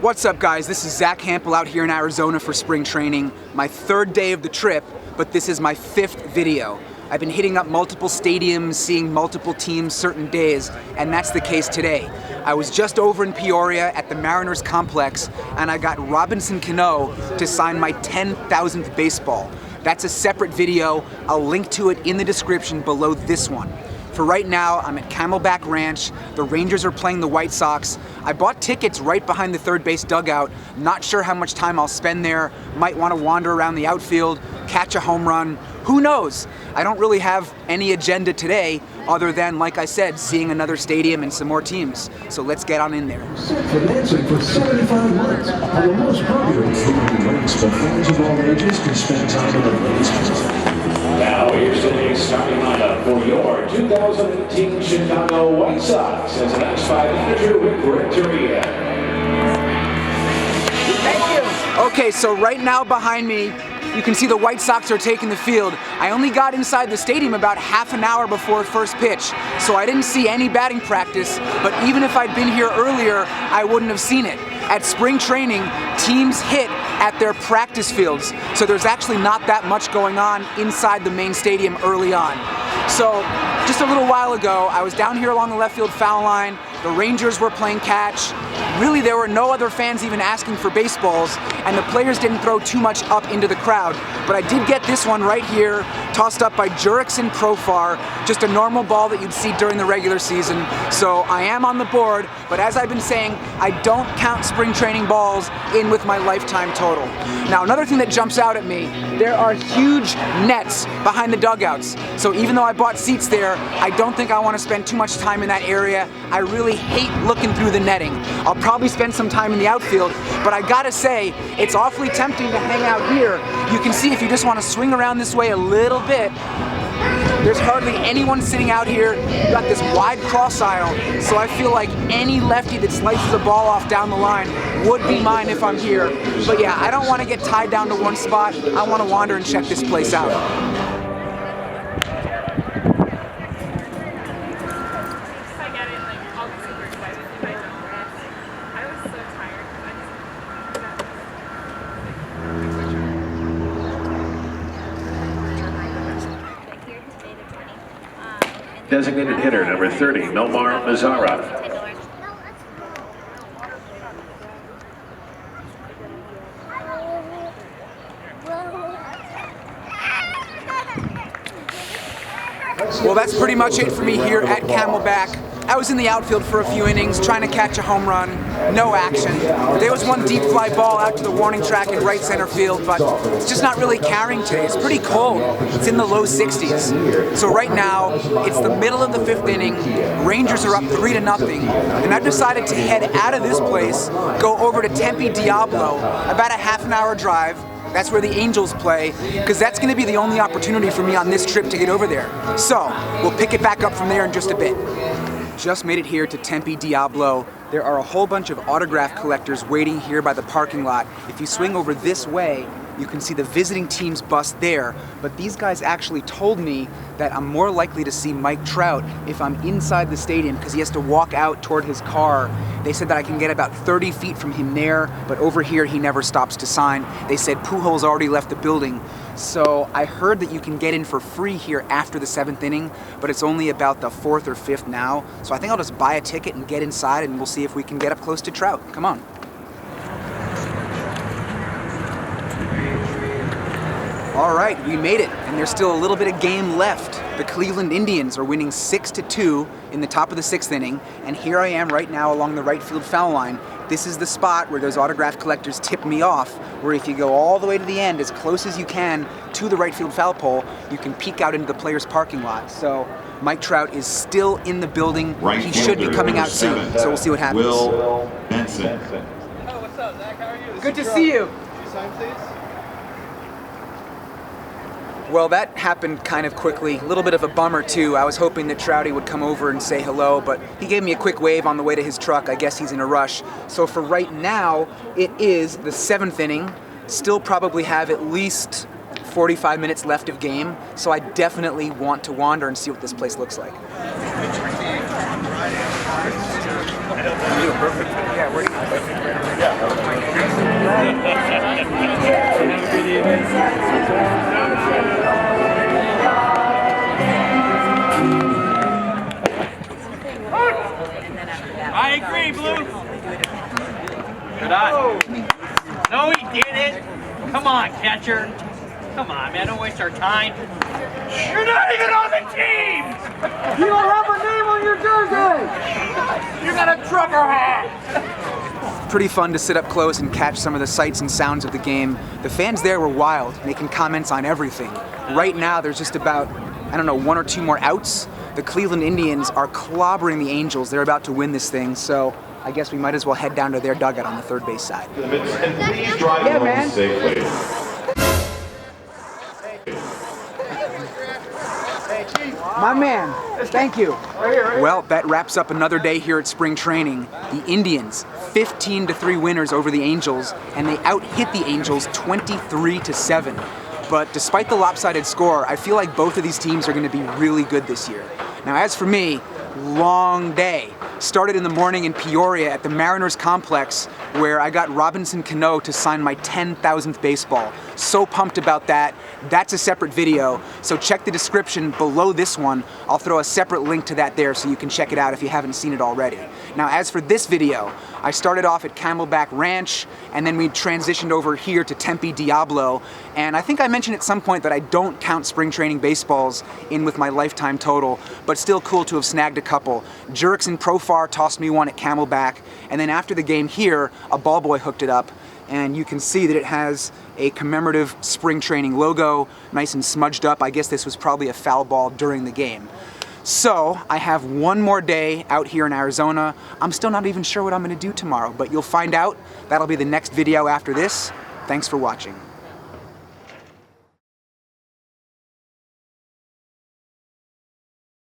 What's up, guys? This is Zack Hample out here in Arizona for spring training. My third day of the trip, but this is my fifth video. I've been hitting up multiple stadiums, seeing multiple teams certain days, and that's the case today. I was just over in Peoria at the Mariners complex, and I got Robinson Canó to sign my 10,000th baseball. That's a separate video. I'll link to it in the description below this one. For right now, I'm at Camelback Ranch. The Rangers are playing the White Sox. I bought tickets right behind the third base dugout. Not sure how much time I'll spend there. Might want to wander around the outfield, catch a home run. Who knows? I don't really have any agenda today other than, like I said, seeing another stadium and some more teams. So let's get on in there. Financing for 75 months. The most popular rates, but fans of all ages can spend time in the race. Now here's today's starting lineup for your 2018 Chicago White Sox as announced by manager Rick Renteria. Thank you. Okay, so right now behind me, you can see the White Sox are taking the field. I only got inside the stadium about half an hour before first pitch, so I didn't see any batting practice, but even if I'd been here earlier, I wouldn't have seen it. At spring training, teams hit at their practice fields, so there's actually not that much going on inside the main stadium early on. So, just a little while ago, I was down here along the left field foul line. The Rangers were playing catch. Really, there were no other fans even asking for baseballs, and the players didn't throw too much up into the crowd. But I did get this one right here, tossed up by Jurickson Profar, just a normal ball that you'd see during the regular season. So I am on the board, but as I've been saying, I don't count spring training balls in with my lifetime total. Now, another thing that jumps out at me, there are huge nets behind the dugouts. So even though I bought seats there, I don't think I want to spend too much time in that area. I really hate looking through the netting. I'll probably spend some time in the outfield, but I gotta say, it's awfully tempting to hang out here. You can see if you just want to swing around this way a little bit, there's hardly anyone sitting out here. You've got this wide cross aisle, so I feel like any lefty that slices a ball off down the line would be mine if I'm here. But yeah, I don't want to get tied down to one spot. I want to wander and check this place out. Designated hitter number 30, Nomar Mazara. Well, that's pretty much it for me here at Camelback. I was in the outfield for a few innings, trying to catch a home run. No action. There was one deep fly ball out to the warning track in right center field, but it's just not really carrying today. It's pretty cold. It's in the low 60s. So right now, it's the middle of the fifth inning. Rangers are up 3-0, and I've decided to head out of this place, go over to Tempe Diablo, about a half an hour drive. That's where the Angels play, because that's going to be the only opportunity for me on this trip to get over there. So, we'll pick it back up from there in just a bit. Just made it here to Tempe Diablo. There are a whole bunch of autograph collectors waiting here by the parking lot. If you swing over this way, you can see the visiting team's bus there, but these guys actually told me that I'm more likely to see Mike Trout if I'm inside the stadium because he has to walk out toward his car. They said that I can get about 30 feet from him there, but over here he never stops to sign. They said Pujols already left the building. So I heard that you can get in for free here after the 7th inning, but it's only about the 4th or 5th now. So I think I'll just buy a ticket and get inside, and we'll see if we can get up close to Trout. Come on. All right, we made it, and there's still a little bit of game left. The Cleveland Indians are winning 6-2 in the top of the 6th inning, and here I am right now along the right field foul line. This is the spot where those autograph collectors tipped me off, where if you go all the way to the end, as close as you can to the right field foul pole, you can peek out into the players' parking lot. So Mike Trout is still in the building. He should be coming out soon, so we'll see what happens. Will Benson. Oh, what's up, Zach? How are you? Good to see you. Can you sign, please? Well, that happened kind of quickly. A little bit of a bummer, too. I was hoping that Trouty would come over and say hello, but he gave me a quick wave on the way to his truck. I guess he's in a rush. So for right now, it is the 7th inning. Still probably have at least 45 minutes left of game, so I definitely want to wander and see what this place looks like. Perfect. Yeah, where do you Good eye. No, he didn't. Come on, catcher. Come on, man. Don't waste our time. You're not even on the team! You don't have a name on your jersey! You got a trucker hat! Pretty fun to sit up close and catch some of the sights and sounds of the game. The fans there were wild, making comments on everything. Right now, there's just about, I don't know, 1 or 2 more outs. The Cleveland Indians are clobbering the Angels. They're about to win this thing, so I guess we might as well head down to their dugout on the third base side. And please drive home safely. My man, thank you. Well, that wraps up another day here at spring training. The Indians, 15-3 winners over the Angels, and they out-hit the Angels 23-7. But despite the lopsided score, I feel like both of these teams are going to be really good this year. Now, as for me, long day. Started in the morning in Peoria at the Mariners complex, where I got Robinson Canó to sign my 10,000th baseball. So pumped about that. That's a separate video, so check the description below this one. I'll throw a separate link to that there so you can check it out if you haven't seen it already. Now, as for this video, I started off at Camelback Ranch, and then we transitioned over here to Tempe Diablo, and I think I mentioned at some point that I don't count spring training baseballs in with my lifetime total, but still cool to have snagged a couple. Jerks and Profar tossed me one at Camelback, and then after the game here, a ballboy hooked it up, and you can see that it has a commemorative spring training logo, nice and smudged up. I guess this was probably a foul ball during the game. So I have one more day out here in Arizona. I'm still not even sure what I'm going to do tomorrow, but you'll find out. That'll be the next video after this. Thanks for watching.